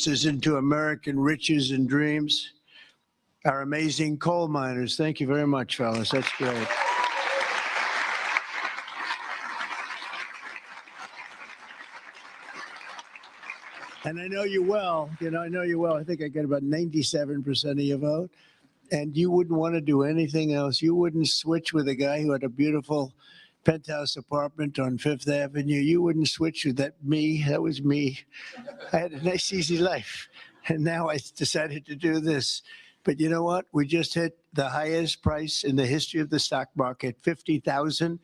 resources into American riches and dreams. Our amazing coal miners. Thank you very much, fellas. That's great. And I know you well. I know you well. I think I get about 97% of your vote. And you wouldn't want to do anything else. You wouldn't switch with a guy who had a beautiful penthouse apartment on Fifth Avenue. You wouldn't switch with that was me. I had a nice, easy life. And now I decided to do this. But you know what? We just hit the highest price in the history of the stock market, 50,000.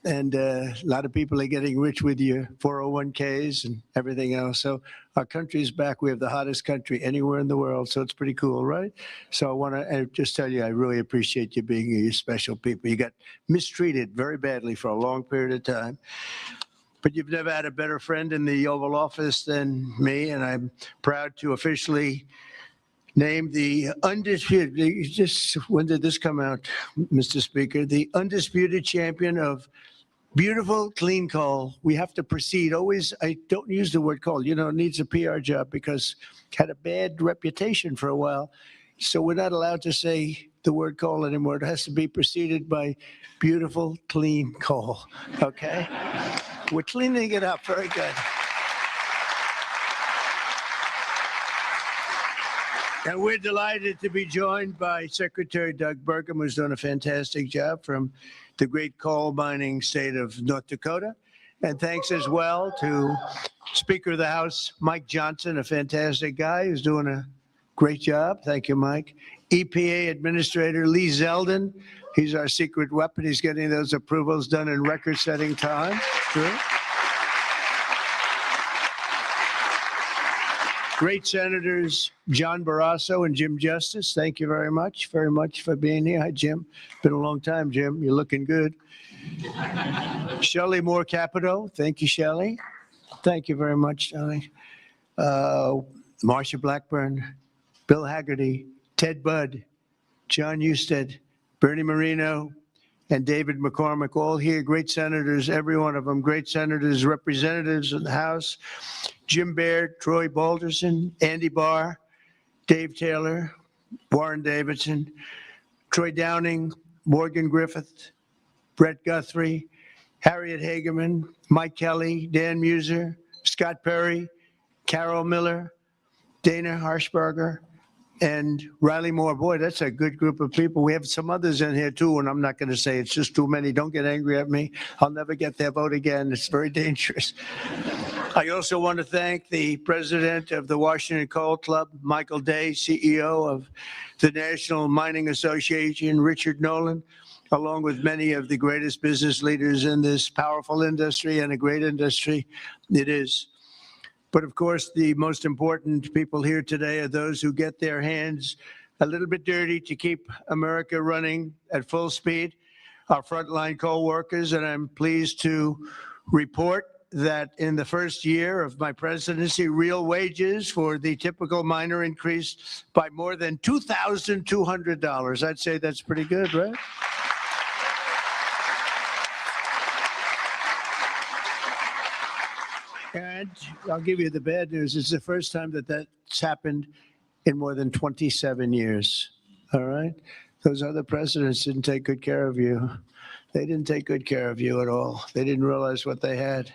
And a lot of people are getting rich with your 401ks and everything else. So our country is back. We have the hottest country anywhere in the world. So it's pretty cool, right? So I want to just tell you, I really appreciate you being here. You're special people. You got mistreated very badly for a long period of time. But you've never had a better friend in the Oval Office than me. And I'm proud to officially name the undisputed, when did this come out, Mr. Speaker? The undisputed champion of beautiful, clean coal. We have to proceed. Always, I don't use the word coal. It needs a PR job because it had a bad reputation for a while. So we're not allowed to say the word coal anymore. It has to be preceded by beautiful, clean coal, okay? We're cleaning it up. Very good. And we're delighted to be joined by Secretary Doug Burgum, who's done a fantastic job from the great coal mining state of North Dakota. And thanks as well to Speaker of the House, Mike Johnson, a fantastic guy who's doing a great job. Thank you, Mike. EPA Administrator Lee Zeldin. He's our secret weapon. He's getting those approvals done in record-setting time. True. Great Senators John Barrasso and Jim Justice. Thank you very much for being here. Hi, Jim. Been a long time, Jim. You're looking good. Shelley Moore Capito. Thank you, Shelley. Thank you very much, Shelley. Marsha Blackburn, Bill Haggerty, Ted Budd, John Husted, Bernie Moreno, and David McCormick, all here, great senators, every one of them, great senators, representatives in the House, Jim Baird, Troy Balderson, Andy Barr, Dave Taylor, Warren Davidson, Troy Downing, Morgan Griffith, Brett Guthrie, Harriet Hageman, Mike Kelly, Dan Muser, Scott Perry, Carol Miller, Dana Harshberger, and Riley Moore. Boy, that's a good group of people. We have some others in here, too, and I'm not going to say it's just too many. Don't get angry at me. I'll never get their vote again. It's very dangerous. I also want to thank the president of the Washington Coal Club, Michael Day, CEO of the National Mining Association, Richard Nolan, along with many of the greatest business leaders in this powerful industry and a great industry it is. But of course, the most important people here today are those who get their hands a little bit dirty to keep America running at full speed, our frontline coal workers. And I'm pleased to report that in the first year of my presidency, real wages for the typical miner increased by more than $2,200. I'd say that's pretty good, right? And I'll give you the bad news. It's the first time that that's happened in more than 27 years. All right? Those other presidents didn't take good care of you. They didn't take good care of you at all. They didn't realize what they had.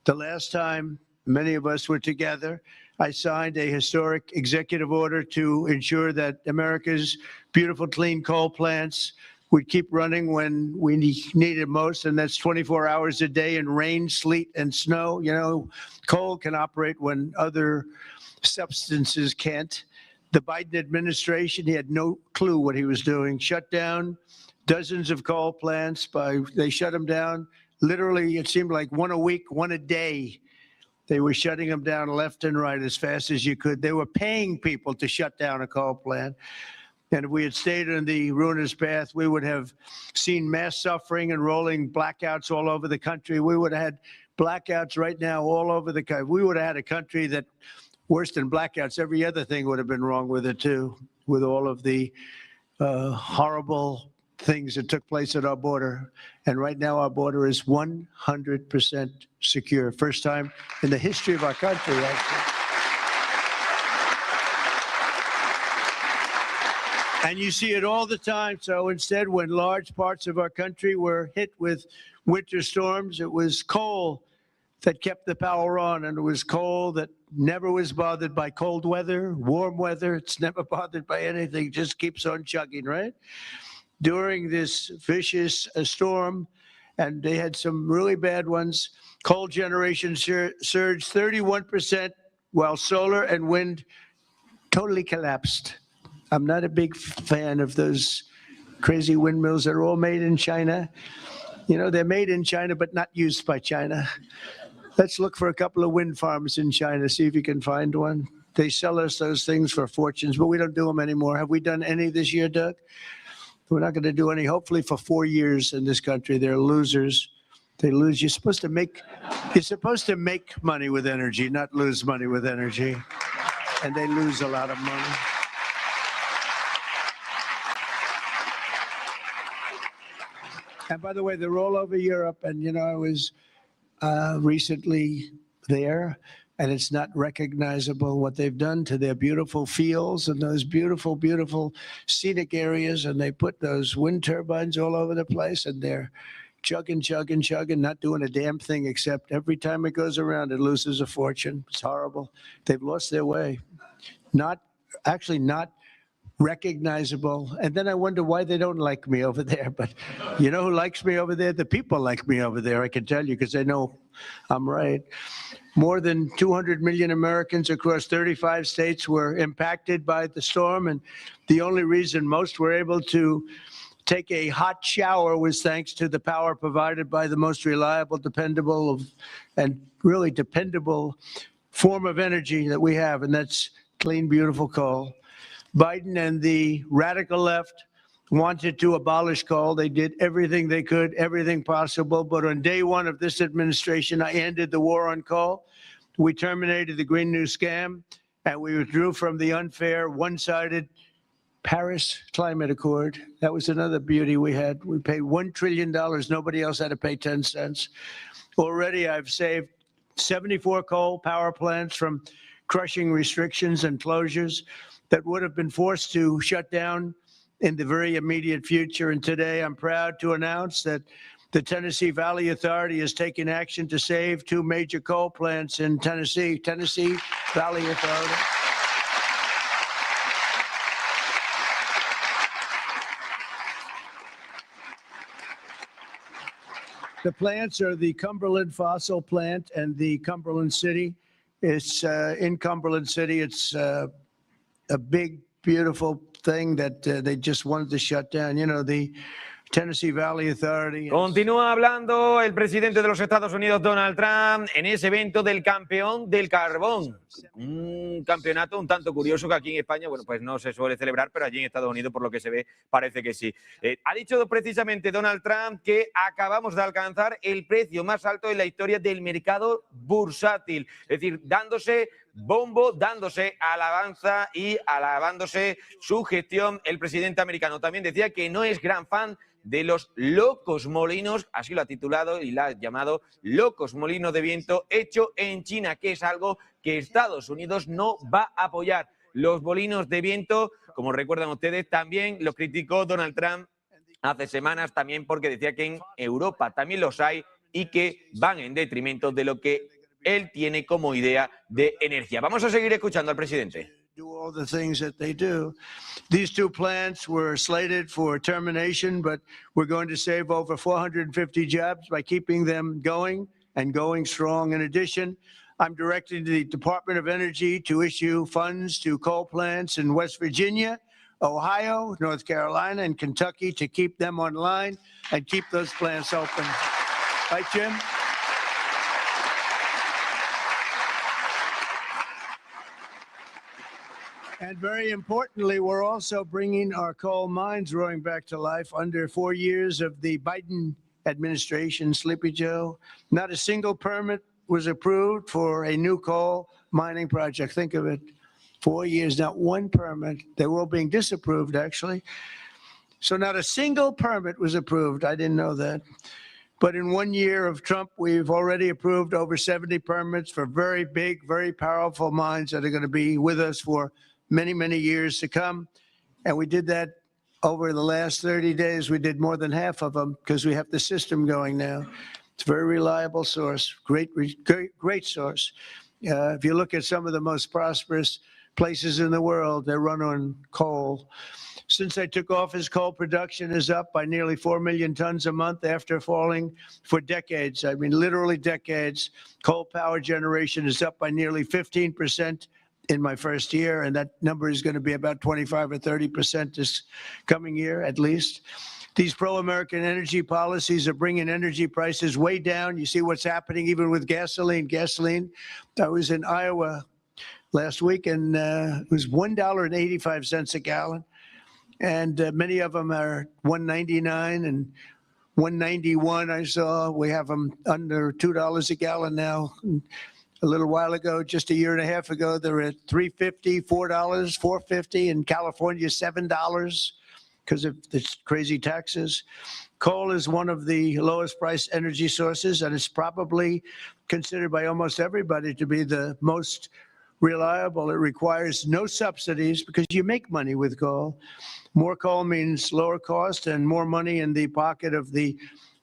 The last time many of us were together, I signed a historic executive order to ensure that America's beautiful, clean coal plants would keep running when we need it most, and that's 24 hours a day in rain, sleet, and snow. You know, coal can operate when other substances can't. The Biden administration, he had no clue what he was doing. Shut down dozens of coal plants. They shut them down. Literally, it seemed like one a week, one a day. They were shutting them down left and right as fast as you could. They were paying people to shut down a coal plant. And if we had stayed on the ruinous path, we would have seen mass suffering and rolling blackouts all over the country. We would have had blackouts right now all over the country. We would have had a country that, worse than blackouts, every other thing would have been wrong with it, too, with all of the horrible things that took place at our border. And right now, our border is 100% secure. First time in the history of our country, actually. And you see it all the time. So instead, when large parts of our country were hit with winter storms, it was coal that kept the power on, and it was coal that never was bothered by cold weather, warm weather. It's never bothered by anything, just keeps on chugging, right? During this vicious storm, and they had some really bad ones, coal generation surged 31%, while solar and wind totally collapsed. I'm not a big fan of those crazy windmills that are all made in China. You know, they're made in China, but not used by China. Let's look for a couple of wind farms in China, see if you can find one. They sell us those things for fortunes, but we don't do them anymore. Have we done any this year, Doug? We're not going to do any, hopefully, for 4 years in this country. They're losers. They lose. You're supposed to make money with energy, not lose money with energy. And they lose a lot of money. And by the way, they're all over Europe. And, you know, I was recently there, and it's not recognizable what they've done to their beautiful fields and those beautiful, beautiful scenic areas. And they put those wind turbines all over the place, and they're chugging, not doing a damn thing, except every time it goes around, it loses a fortune. It's horrible. They've lost their way. Not recognizable. And then I wonder why they don't like me over there. But you know who likes me over there? The people like me over there, I can tell you, because they know I'm right. More than 200 million Americans across 35 states were impacted by the storm. And the only reason most were able to take a hot shower was thanks to the power provided by the most reliable, dependable, and really dependable form of energy that we have, and that's clean, beautiful coal. Biden and the radical left wanted to abolish coal. They did everything they could, everything possible. But on day one of this administration, I ended the war on coal. We terminated the Green New Scam, and we withdrew from the unfair, one-sided Paris Climate Accord. That was another beauty we had. We paid $1 trillion. Nobody else had to pay 10 cents. Already, I've saved 74 coal power plants from crushing restrictions and closures that would have been forced to shut down in the very immediate future. And today, I'm proud to announce that the Tennessee Valley Authority is taking action to save 2 major coal plants in Tennessee. Tennessee Valley Authority. The plants are the Cumberland Fossil Plant and the Cumberland City. It's in Cumberland City. It's a big, beautiful thing that they just wanted to shut down. You know, the Tennessee Valley Authority. Continúa hablando el presidente de los Estados Unidos, Donald Trump, en ese evento del campeón del carbón. Un campeonato un tanto curioso que aquí en España, bueno, pues no se suele celebrar, pero allí en Estados Unidos, por lo que se ve, parece que sí. Ha dicho precisamente Donald Trump que acabamos de alcanzar el precio más alto en la historia del mercado bursátil. Es decir, dándose bombo, dándose alabanza y alabándose su gestión el presidente americano. También decía que no es gran fan de los locos molinos, así lo ha titulado y la ha llamado locos molinos de viento hecho en China, que es algo que Estados Unidos no va a apoyar. Los molinos de viento, como recuerdan ustedes, también los criticó Donald Trump hace semanas, también porque decía que en Europa también los hay y que van en detrimento de lo que él tiene como idea de energía. Vamos a seguir escuchando al presidente. Do all the things that they do. These 2 plants were slated for termination, but we're going to save over 450 jobs by keeping them going and going strong. In addition, I'm directing the Department of Energy to issue funds to coal plants in West Virginia, Ohio, North Carolina, and Kentucky to keep them online and keep those plants open. Right, Jim? And very importantly, we're also bringing our coal mines roaring back to life. Under 4 years of the Biden administration, Sleepy Joe, not a single permit was approved for a new coal mining project. Think of it, 4 years, not one permit. They were all being disapproved, actually. So not a single permit was approved. I didn't know that. But in 1 year of Trump, we've already approved over 70 permits for very big, very powerful mines that are going to be with us for many, many years to come. And we did that over the last 30 days. We did more than half of them because we have the system going now. It's a very reliable source, great source. If you look at some of the most prosperous places in the world, they run on coal. Since I took office, coal production is up by nearly 4 million tons a month after falling for decades. I mean, literally decades. Coal power generation is up by nearly 15% in my first year, and that number is going to be about 25 or 30% this coming year, at least. These pro-American energy policies are bringing energy prices way down. You see what's happening even with gasoline. I was in Iowa last week, and it was $1.85 a gallon. And many of them are $1.99 and $1.91. I saw we have them under $2 a gallon now. A little while ago, just a year and a half ago, they were at $3.50, $4, $4.50. In California, $7 because of the crazy taxes. Coal is one of the lowest priced energy sources, and it's probably considered by almost everybody to be the most reliable. It requires no subsidies because you make money with coal. More coal means lower cost and more money in the pocket of the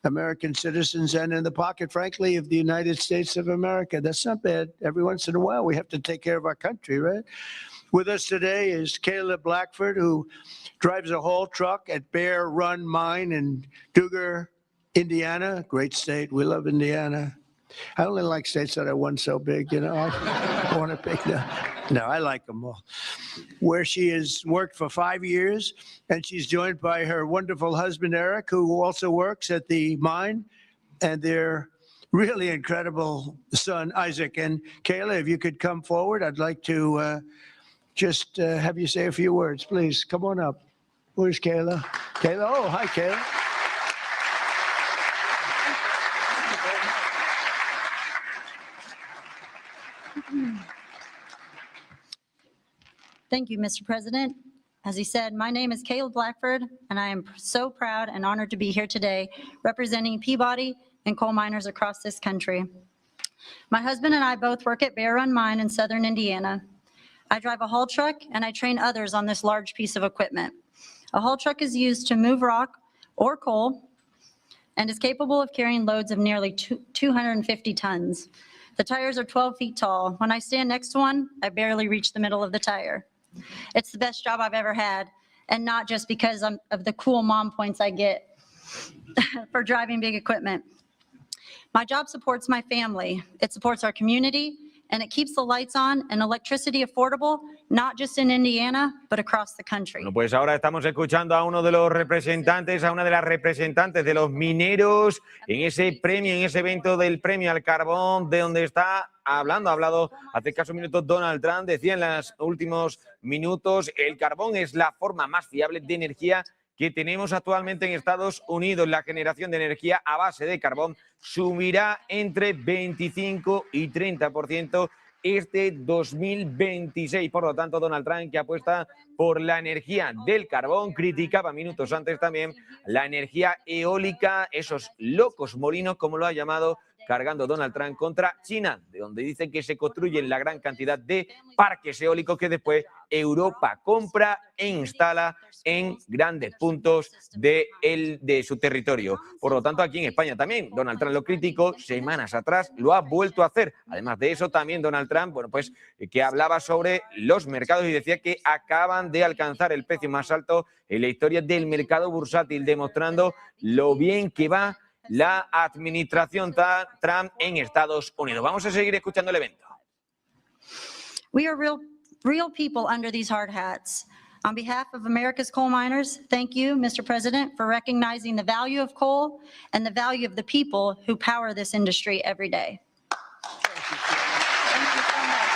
American citizens and in the pocket, frankly, of the United States of America. That's not bad. Every once in a while, we have to take care of our country, right? With us today is Caleb Blackford, who drives a haul truck at Bear Run Mine in Duggar, Indiana. Great state. We love Indiana. I only like states that are one so big, you know. I want to pick them. No, I like them all. Where she has worked for 5 years, and she's joined by her wonderful husband, Eric, who also works at the mine, and their really incredible son, Isaac. And Kayla, if you could come forward, I'd like to just have you say a few words, please. Come on up. Where's Kayla? Kayla, oh, hi, Kayla. Thank you, Mr. President. As he said, my name is Caleb Blackford, and I am so proud and honored to be here today representing Peabody and coal miners across this country. My husband and I both work at Bear Run Mine in southern Indiana. I drive a haul truck, and I train others on this large piece of equipment. A haul truck is used to move rock or coal and is capable of carrying loads of nearly 250 tons. The tires are 12 feet tall. When I stand next to one, I barely reach the middle of the tire. It's the best job I've ever had, and not just because of the cool mom points I get for driving big equipment. My job supports my family. It supports our community, and it keeps the lights on and electricity affordable, not just in Indiana, but across the country. Bueno, pues ahora estamos escuchando a uno de los representantes, a una de las representantes de los mineros en ese premio, en ese evento del premio al carbón, de donde está hablando. Ha hablado hace escasos minutos Donald Trump, decía en los últimos minutos, el carbón es la forma más fiable de energía que tenemos actualmente en Estados Unidos. La generación de energía a base de carbón subirá entre 25 y 30% este 2026. Por lo tanto, Donald Trump, que apuesta por la energía del carbón, criticaba minutos antes también la energía eólica, esos locos molinos, como lo ha llamado, cargando Donald Trump contra China, de donde dice que se construyen la gran cantidad de parques eólicos que después Europa compra e instala en grandes puntos de su territorio. Por lo tanto, aquí en España también Donald Trump lo criticó semanas atrás, lo ha vuelto a hacer. Además de eso, también Donald Trump, bueno, pues que hablaba sobre los mercados y decía que acaban de alcanzar el precio más alto en la historia del mercado bursátil, demostrando lo bien que va la administración Trump en Estados Unidos. Vamos a seguir escuchando el evento. We are real people under these hard hats. On behalf of America's coal miners, thank you, Mr. President, for recognizing the value of coal and the value of the people who power this industry every day. Thank you so much.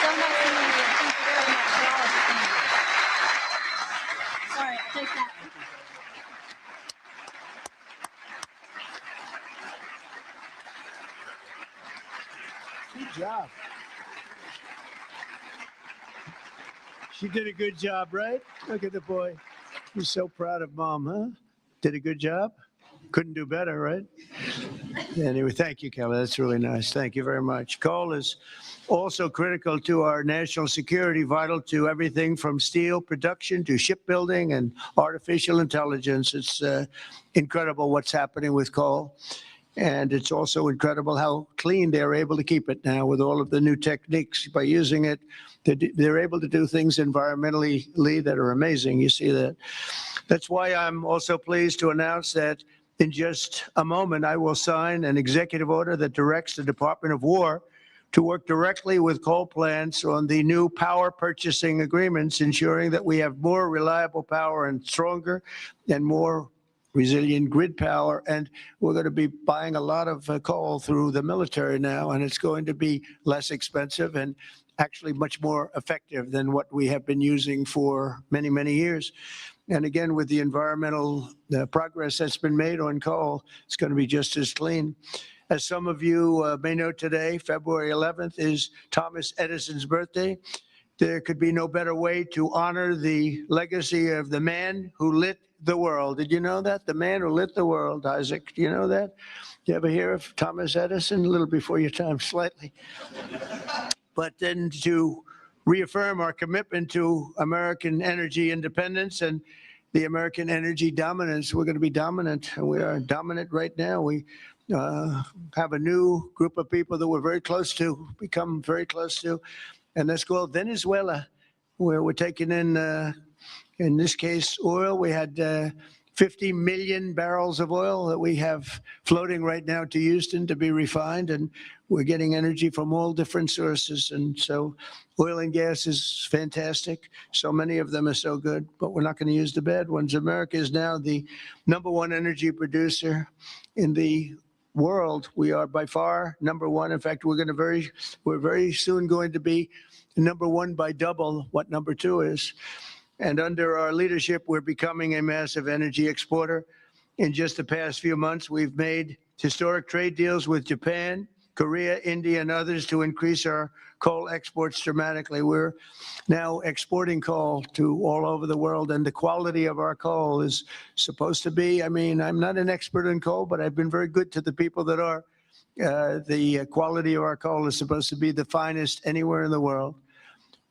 So much to you. Thank you very much for all of it. Thank you. Sorry, I'll take that. Good job. She did a good job, right? Look at the boy. He's so proud of mom, huh? Did a good job? Couldn't do better, right? Anyway, thank you, Kelly. That's really nice. Thank you very much. Coal is also critical to our national security, vital to everything from steel production to shipbuilding and artificial intelligence. It's incredible what's happening with coal. And it's also incredible how clean they're able to keep it now with all of the new techniques. By using it, they're able to do things environmentally that are amazing. You see that. That's why I'm also pleased to announce that in just a moment, I will sign an executive order that directs the Department of War to work directly with coal plants on the new power purchasing agreements, ensuring that we have more reliable power and stronger and more resilient grid power. And we're going to be buying a lot of coal through the military now, and it's going to be less expensive and actually much more effective than what we have been using for many, many years. And again, with the environmental progress that's been made on coal, it's going to be just as clean. As some of you may know today, February 11th is Thomas Edison's birthday. There could be no better way to honor the legacy of the man who lit the world. Did you know that? The man who lit the world, Isaac. Do you know that? You ever hear of Thomas Edison? A little before your time, slightly. But then to reaffirm our commitment to American energy independence and the American energy dominance. We're going to be dominant, and we are dominant right now. We have a new group of people that we're very close to, become very close to, and that's called Venezuela, where we're taking in this case, oil. We had 50 million barrels of oil that we have floating right now to Houston to be refined, and we're getting energy from all different sources. And so oil and gas is fantastic. So many of them are so good, but we're not going to use the bad ones. America is now the #1 energy producer in the world. We are by far #1. In fact, we're very soon going to be #1 by double what #2 is. And under our leadership, we're becoming a massive energy exporter. In just the past few months, we've made historic trade deals with Japan, Korea, India, and others to increase our coal exports dramatically. We're now exporting coal to all over the world, and the quality of our coal is supposed to be, I'm not an expert in coal, but I've been very good to the people that are. The quality of our coal is supposed to be the finest anywhere in the world.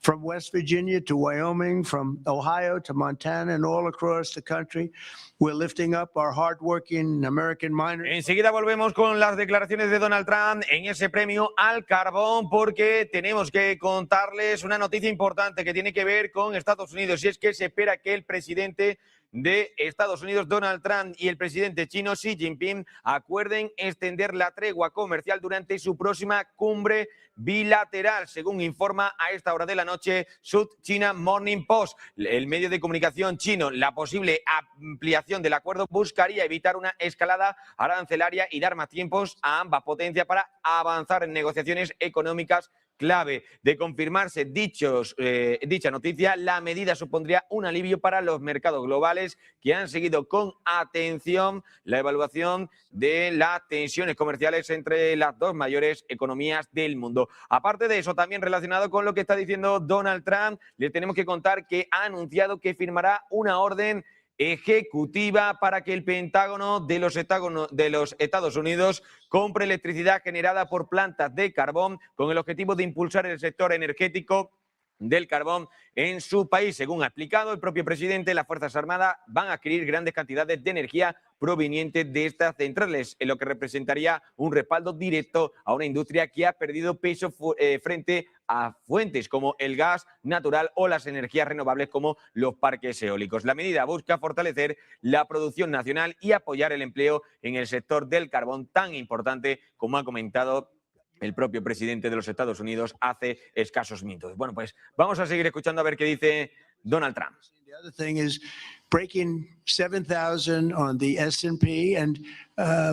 From West Virginia to Wyoming, from Ohio to Montana, and all across the country, we're lifting up our hardworking American miners. Enseguida volvemos con las declaraciones de Donald Trump en ese premio al carbón, porque tenemos que contarles una noticia importante que tiene que ver con Estados Unidos, y es que se espera que el presidente de Estados Unidos, Donald Trump, y el presidente chino, Xi Jinping, acuerden extender la tregua comercial durante su próxima cumbre bilateral, según informa a esta hora de la noche South China Morning Post. El medio de comunicación chino, la posible ampliación del acuerdo buscaría evitar una escalada arancelaria y dar más tiempos a ambas potencias para avanzar en negociaciones económicas clave. De confirmarse dicha noticia, la medida supondría un alivio para los mercados globales que han seguido con atención la evaluación de las tensiones comerciales entre las dos mayores economías del mundo. Aparte de eso, también relacionado con lo que está diciendo Donald Trump, les tenemos que contar que ha anunciado que firmará una orden ejecutiva para que el Pentágono de los Estados Unidos compre electricidad generada por plantas de carbón con el objetivo de impulsar el sector energético del carbón en su país. Según ha explicado el propio presidente, las Fuerzas Armadas van a adquirir grandes cantidades de energía provenientes de estas centrales, en lo que representaría un respaldo directo a una industria que ha perdido peso frente a fuentes como el gas natural o las energías renovables como los parques eólicos. La medida busca fortalecer la producción nacional y apoyar el empleo en el sector del carbón tan importante, como ha comentado el propio presidente de los Estados Unidos hace escasos minutos. Bueno, pues vamos a seguir escuchando a ver qué dice Donald Trump. The other thing is breaking 7,000 on the S&P and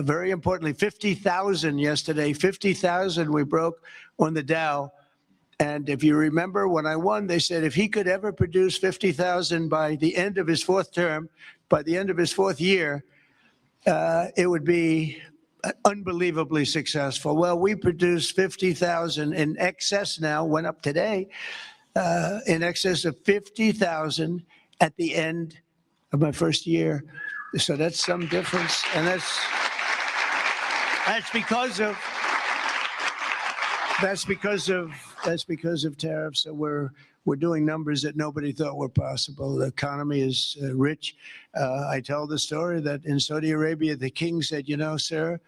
very importantly, 50,000 yesterday. 50,000 we broke on the Dow. And if you remember, when I won, they said if he could ever produce 50,000 by the end of his fourth term, by the end of his fourth year, it would be unbelievably successful. Well, we produced 50,000 in excess now, went up today, in excess of 50,000 at the end of my first year. So that's some difference. And that's because of That's because of tariffs. So we're doing numbers that nobody thought were possible. The economy is rich. I tell the story that in Saudi Arabia, the king said, you know, sir,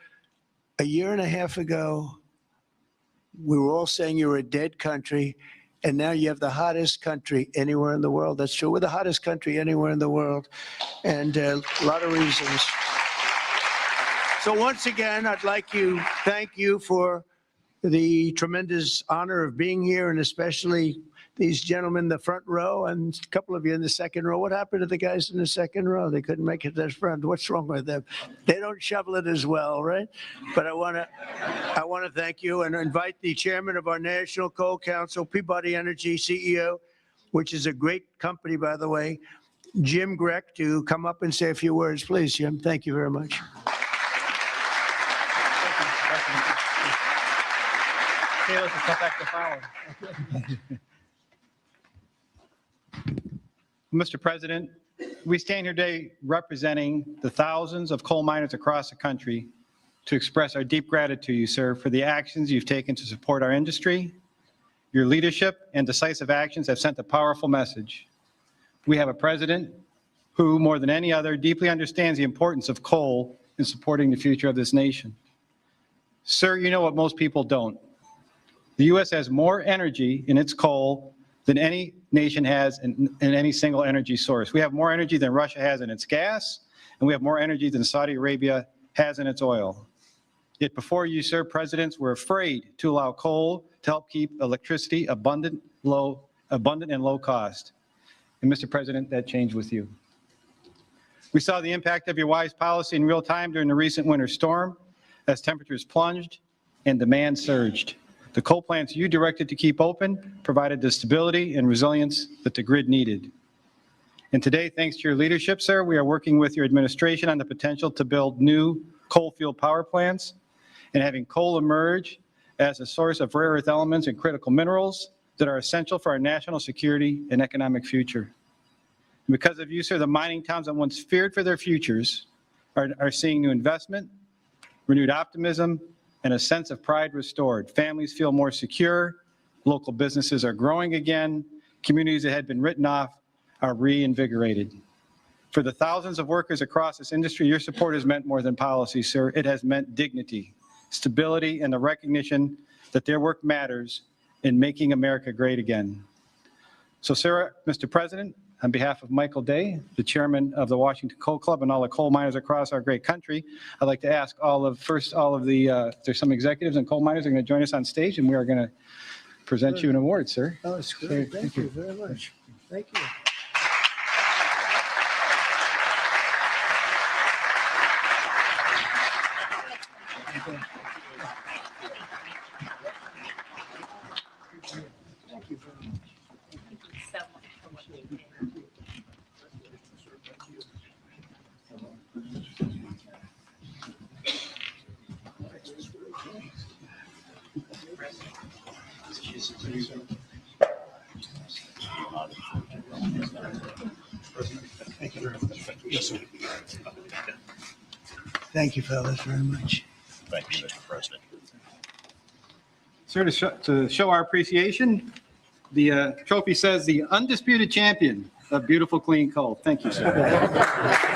a year and a half ago, we were all saying you were a dead country, and now you have the hottest country anywhere in the world. That's true. We're the hottest country anywhere in the world, and a lot of reasons. So once again, I'd like to thank you for the tremendous honor of being here, and especially these gentlemen in the front row and a couple of you in the second row. What happened to the guys in the second row? They couldn't make it to the front. What's wrong with them? They don't shovel it as well, right? But I want to thank you and invite the chairman of our National Coal Council, Peabody Energy CEO, which is a great company, by the way, Jim Grech, to come up and say a few words. Please, Jim. Thank you very much. Mr. President, we stand here today representing the thousands of coal miners across the country to express our deep gratitude to you, sir, for the actions you've taken to support our industry. Your leadership and decisive actions have sent a powerful message. We have a president who, more than any other, deeply understands the importance of coal in supporting the future of this nation. Sir, you know what most people don't. The U.S. has more energy in its coal than any nation has in any single energy source. We have more energy than Russia has in its gas, and we have more energy than Saudi Arabia has in its oil. Yet before you, sir, presidents were afraid to allow coal to help keep electricity abundant and low cost. And Mr. President, that changed with you. We saw the impact of your wise policy in real time during the recent winter storm as temperatures plunged and demand surged. The coal plants you directed to keep open provided the stability and resilience that the grid needed. And today, thanks to your leadership, sir, we are working with your administration on the potential to build new coal-fueled power plants and having coal emerge as a source of rare earth elements and critical minerals that are essential for our national security and economic future. And because of you, sir, the mining towns that once feared for their futures are seeing new investment, renewed optimism, and a sense of pride restored. Families feel more secure, local businesses are growing again, communities that had been written off are reinvigorated. For the thousands of workers across this industry, your support has meant more than policy, sir. It has meant dignity, stability, and the recognition that their work matters in making America great again. So, sir, Mr. President, on behalf of Michael Day, the chairman of the Washington Coal Club, and all the coal miners across our great country, I'd like to ask there's some executives and coal miners are going to join us on stage, and we are going to present you an award, sir. Oh, it's great. Thank you very much. Thank you. Thank you, fellas, very much. Thank you, Mr. President. Sir, to show our appreciation, the trophy says the undisputed champion of beautiful clean coal. Thank you, sir.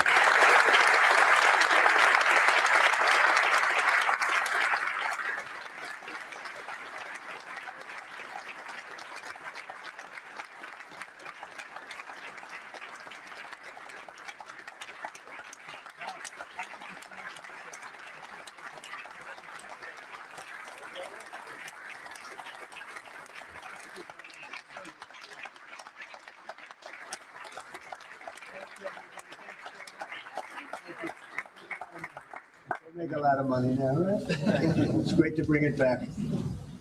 Make a lot of money now, right? It's great to bring it back.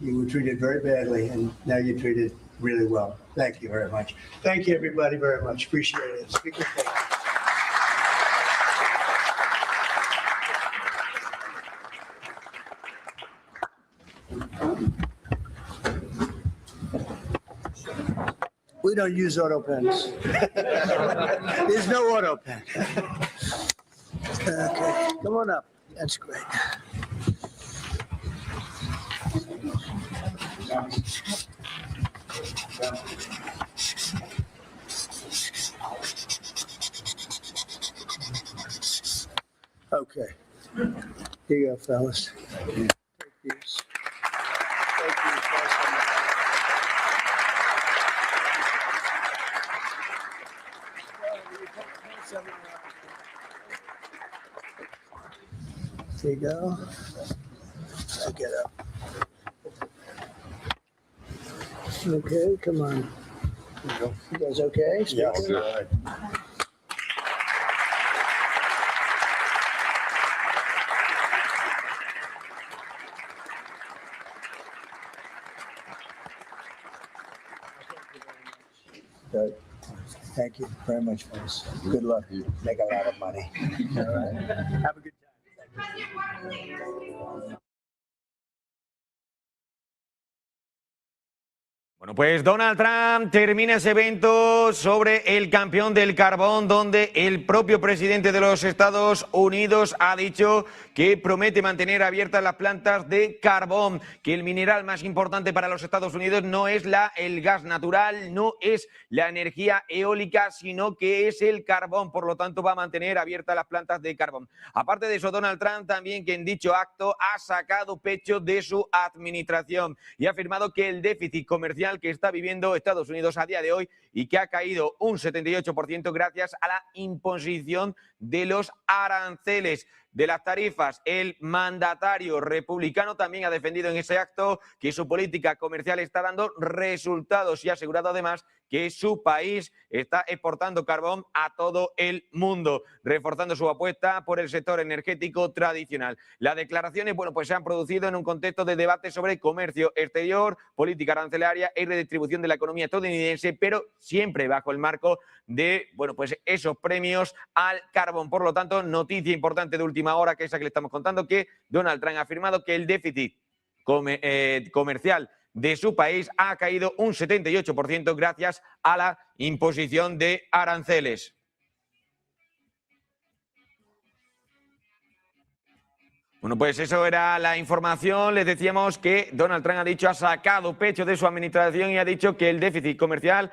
You were treated very badly, and now you're treated really well. Thank you very much. Thank you, everybody, very much. Appreciate it. Speaker, thank you. We don't use auto pens. There's no auto pen. Okay, come on up. That's great. Okay. Here you go, fellas. Take these. Take these, There you go. I'll get up. Okay, come on. You guys okay? Yeah, all good. Good. Thank you very much, fellas. Good luck. Make a lot of money. All right. Have a good time. Bueno, pues Donald Trump termina ese evento sobre el campeón del carbón, donde el propio presidente de los Estados Unidos ha dicho que promete mantener abiertas las plantas de carbón, que el mineral más importante para los Estados Unidos no es el gas natural, no es la energía eólica, sino que es el carbón. Por lo tanto, va a mantener abiertas las plantas de carbón. Aparte de eso, Donald Trump también, que en dicho acto ha sacado pecho de su administración y ha afirmado que el déficit comercial que está viviendo Estados Unidos a día de hoy y que ha caído un 78% gracias a la imposición de los aranceles, de las tarifas. El mandatario republicano también ha defendido en ese acto que su política comercial está dando resultados y ha asegurado además que su país está exportando carbón a todo el mundo, reforzando su apuesta por el sector energético tradicional. Las declaraciones, bueno, pues se han producido en un contexto de debate sobre comercio exterior, política arancelaria y redistribución de la economía estadounidense, pero siempre bajo el marco de, bueno, pues esos premios al carbón. Por lo tanto, noticia importante de última hora, que es esa que le estamos contando, que Donald Trump ha afirmado que el déficit comercial de su país ha caído un 78% gracias a la imposición de aranceles. Bueno, pues eso era la información. Les decíamos que Donald Trump ha sacado pecho de su administración y ha dicho que el déficit comercial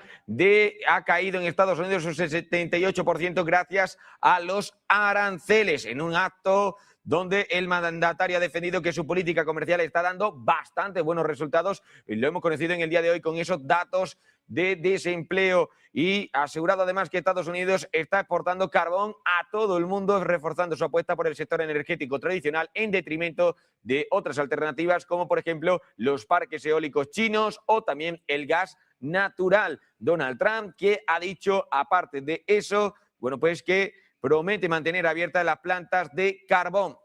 ha caído en Estados Unidos un 78% gracias a los aranceles, en un acto donde el mandatario ha defendido que su política comercial está dando bastante buenos resultados, y lo hemos conocido en el día de hoy con esos datos de desempleo, y ha asegurado además que Estados Unidos está exportando carbón a todo el mundo, reforzando su apuesta por el sector energético tradicional en detrimento de otras alternativas como por ejemplo los parques eólicos chinos o también el gas natural. Donald Trump, que ha dicho, aparte de eso, bueno, pues que promete mantener abiertas las plantas de carbón.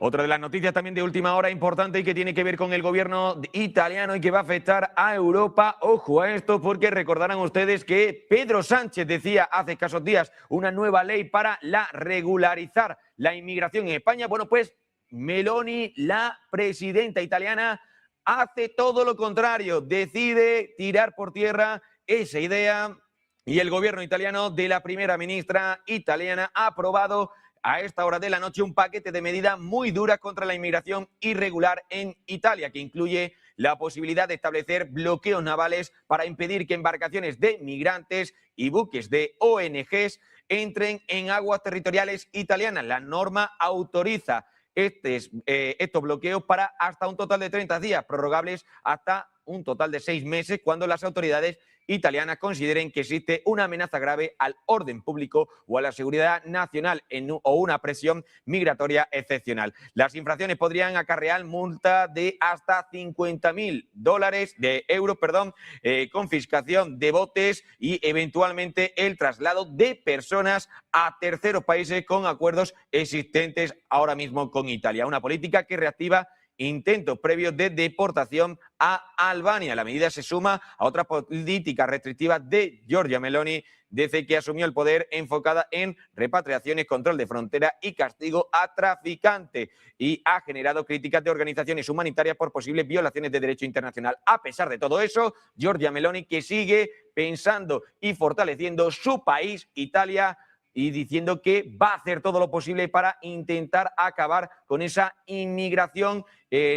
Otra de las noticias también de última hora importante y que tiene que ver con el gobierno italiano y que va a afectar a Europa. Ojo a esto, porque recordarán ustedes que Pedro Sánchez decía hace escasos días una nueva ley para regularizar la inmigración en España. Bueno, pues Meloni, la presidenta italiana, hace todo lo contrario, decide tirar por tierra esa idea. Y el gobierno italiano de la primera ministra italiana ha aprobado a esta hora de la noche un paquete de medidas muy duras contra la inmigración irregular en Italia, que incluye la posibilidad de establecer bloqueos navales para impedir que embarcaciones de migrantes y buques de ONGs entren en aguas territoriales italianas. La norma autoriza estos bloqueos para hasta un total de 30 días, prorrogables hasta un total de 6 meses, cuando las autoridades italianas consideren que existe una amenaza grave al orden público o a la seguridad nacional o una presión migratoria excepcional. Las infracciones podrían acarrear multa de hasta €50.000, confiscación de botes y eventualmente el traslado de personas a terceros países con acuerdos existentes ahora mismo con Italia. Una política que reactiva intentos previos de deportación a Albania. La medida se suma a otras políticas restrictivas de Giorgia Meloni desde que asumió el poder, enfocada en repatriaciones, control de frontera y castigo a traficantes, y ha generado críticas de organizaciones humanitarias por posibles violaciones de derecho internacional. A pesar de todo eso, Giorgia Meloni, que sigue pensando y fortaleciendo su país, Italia, y diciendo que va a hacer todo lo posible para intentar acabar con esa inmigración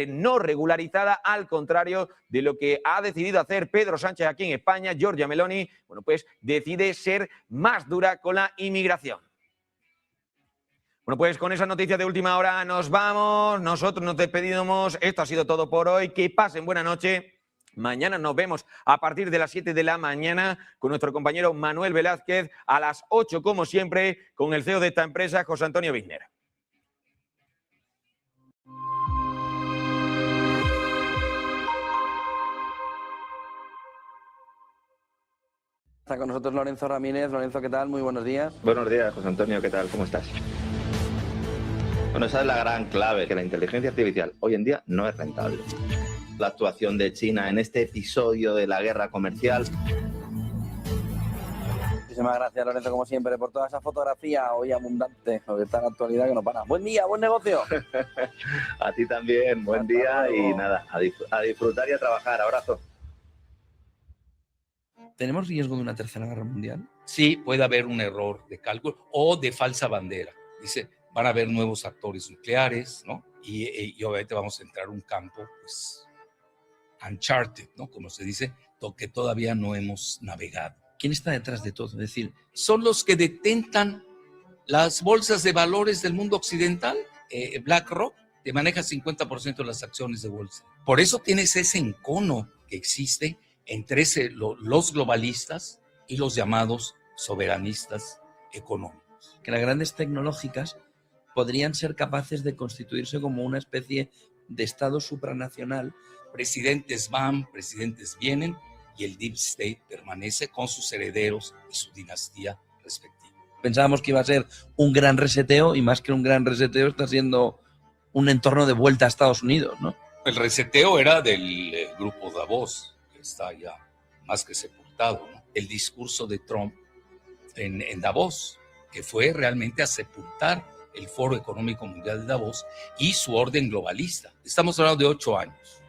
no regularizada, al contrario de lo que ha decidido hacer Pedro Sánchez aquí en España. Giorgia Meloni, bueno, pues decide ser más dura con la inmigración. Bueno, pues con esa noticia de última hora nos vamos, nosotros nos despedimos, esto ha sido todo por hoy, que pasen buena noche. Mañana nos vemos a partir de las 7 de la mañana con nuestro compañero Manuel Velázquez, a las 8 como siempre con el CEO de esta empresa, José Antonio Bisner. Está con nosotros Lorenzo Ramírez. Lorenzo, ¿qué tal? Muy buenos días. Buenos días, José Antonio, ¿qué tal? ¿Cómo estás? Bueno, esa es la gran clave, que la inteligencia artificial hoy en día no es rentable. La actuación de China en este episodio de la guerra comercial. Muchísimas gracias, Lorenzo, como siempre, por toda esa fotografía hoy abundante, lo que está en la actualidad que no para. Buen día, buen negocio. A ti también, buen día y nada, a disfrutar y a trabajar. Abrazo. ¿Tenemos riesgo de una tercera guerra mundial? Sí, puede haber un error de cálculo o de falsa bandera. Dice, van a haber nuevos actores nucleares, ¿no? Y obviamente vamos a entrar a un campo, pues, uncharted, ¿no? Como se dice, que todavía no hemos navegado. ¿Quién está detrás de todo? Es decir, ¿son los que detentan las bolsas de valores del mundo occidental? BlackRock te maneja 50% de las acciones de bolsa. Por eso tienes ese encono que existe entre los globalistas y los llamados soberanistas económicos. Que las grandes tecnológicas podrían ser capaces de constituirse como una especie de Estado supranacional. Presidentes van, presidentes vienen, y el Deep State permanece con sus herederos y su dinastía respectiva. Pensábamos que iba a ser un gran reseteo, y más que un gran reseteo está siendo un entorno de vuelta a Estados Unidos, ¿no? El reseteo era del grupo Davos, que está ya más que sepultado, ¿no? El discurso de Trump en Davos, que fue realmente a sepultar el Foro Económico Mundial de Davos y su orden globalista. Estamos hablando de 8 años.